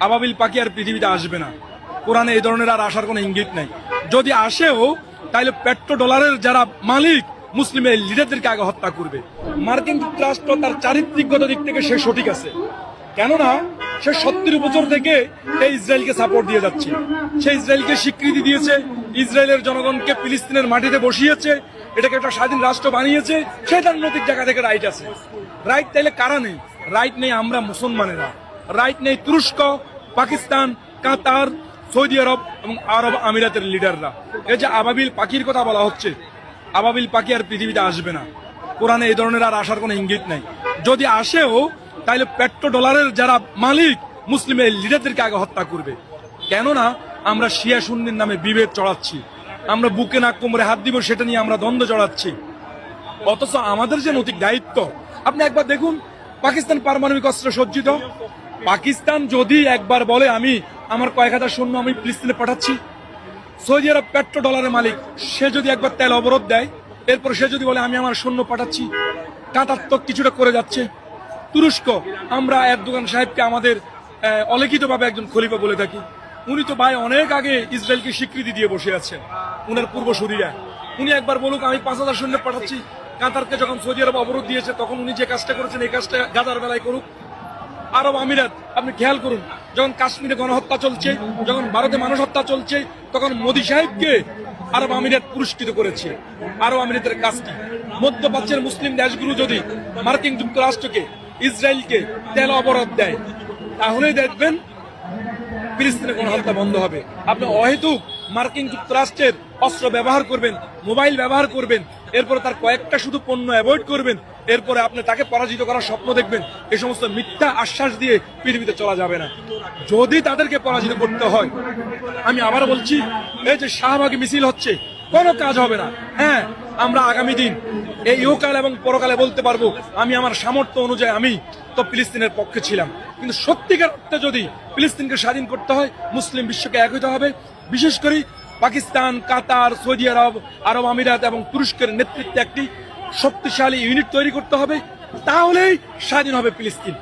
আবাবিল পাখি আর পৃথিবীতে আসবে না। কোরআনে এই ধরনের আর আসার কোনো ইঙ্গিত নাই। যদি আসেও তাহলে পেট্রো ডলারের যারা মালিক মুসলিমের লিডারদেরকে আগে হত্যা করবে। মার্কিন যুক্তরাষ্ট্র তার চারিত্রিকগত দিক থেকে সে সঠিক আছে, কেননা সে 70 বছর থেকে এই ইসরায়েলকে সাপোর্ট দিয়ে যাচ্ছে। সে ইসরায়েলকে স্বীকৃতি দিয়েছে, ইসরায়েলের জনগণকে ফিলিস্তিনের মাটিতে বসিয়েছে, এটাকে একটা স্বাধীন রাষ্ট্র বানিয়েছে। সেটার নৈতিক জায়গা থেকে রাইট আছে। রাইট তাইলে কারা নেই? রাইট নেই আমরা মুসলমানেরা, রাইট নেই তুরস্ক, পাকিস্তান, কাতার, সৌদি আরব এবং আরব আমিরাতের লিডাররা। এই যে আবাবিল পাখির কথা বলা হচ্ছে, আবাবিল পাখি আর পৃথিবীতে আসবে না। কোরআনে এই ধরনের আর আসার কোনো ইঙ্গিত নাই। যদি আসেও তাহলে পেট্রো ডলারের যারা মালিক মুসলিমের লিডারদেরকে আগে হত্যা করবে। কেননা আমরা শিয়া সুন্নির নামে বিভেদ চড়াচ্ছি, আমরা বুকে নাক কোমরে হাত দিব সেটা নিয়ে আমরা দ্বন্দ্ব চড়াচ্ছি। অথচ আমাদের যে নৈতিক দায়িত্ব, আপনি একবার দেখুন, পাকিস্তান পারমাণবিক অস্ত্র সজ্জিত। পাকিস্তান যদি একবার বলে আমি আমার কয়েক হাজার সৈন্য আমি ফিলিস্তিনে পাঠাচ্ছি, সৌদি আরব পেট্রো ডলারের মালিক, সে যদি একবার তেল অবরোধ দেয়, এরপর সে যদি বলে আমি আমার সৈন্য পাঠাচ্ছি, কাতার তো কিছুটা করে যাচ্ছে। তুরস্ক, আমরা এরদোগান সাহেবকে আমাদের অলিখিতভাবে একজন খলিফা বলে থাকি। উনি তো ভাই অনেক আগে ইসরায়েলকে স্বীকৃতি দিয়ে বসে আছেন, উনার পূর্বসূরীরা। উনি একবার বলুক আমি 5000 সৈন্য পাঠাচ্ছি। কাতারকে যখন সৌদি আরব অবরোধ দিয়েছে তখন উনি যে কাজটা করেছেন এই কাজটা গাজার বেলায় করুক। আরব আমিরাত, আপনি খেয়াল করুন, যখন কাশ্মীরে গণহত্যা চলছে, যখন ভারতে মানুষ হত্যা চলছে, তখন মোদী সাহেবকে আরব আমিরাত পুরস্কৃত করেছে। আরব আমিরাতের কাজ কি? মধ্যপ্রাচ্যের মুসলিম দেশগুলো যদি মার্কিন যুক্তরাষ্ট্রকে, ইসরায়েলকে তেল অবরোধ দেয়, তাহলেই দেখবেন ফিলিস্তিনে গণহত্যা বন্ধ হবে। আপনি অহেতুক মার্কিন যুক্তরাষ্ট্রের অস্ত্র ব্যবহার করবেন, মোবাইল ব্যবহার করবেন, এরপরে তার কয়েকটা শুধু পণ্য অ্যাভয়েড করবেন, এরপরে আপনি তাকে পরাজিত করার স্বপ্ন দেখবেন। এই সমস্ত মিথ্যা আশ্বাস দিয়ে পৃথিবীতে চলা যাবে না। যদি তাদেরকে পরাজিত করতে হয়, আমি আবার বলছি, এই যে শাহবাগী মিছিল হচ্ছে, কোনো কাজ হবে না। হ্যাঁ, আমরা আগামী দিন এই ইহকাল এবং পরকালে বলতে পারবো আমি আমার সামর্থ্য অনুযায়ী আমি তো ফিলিস্তিনের পক্ষে ছিলাম। কিন্তু সত্যিকার অর্থে যদি ফিলিস্তিনকে স্বাধীন করতে হয়, মুসলিম বিশ্বকে এক হতে হবে। বিশেষ করে পাকিস্তান, কাতার, সৌদি আরব, আরব আমিরাত এবং তুরস্কের নেতৃত্বে একটি শক্তিশালী ইউনিট তৈরি করতে হবে। তাহলেই স্বাধীন হবে ফিলিস্তিন।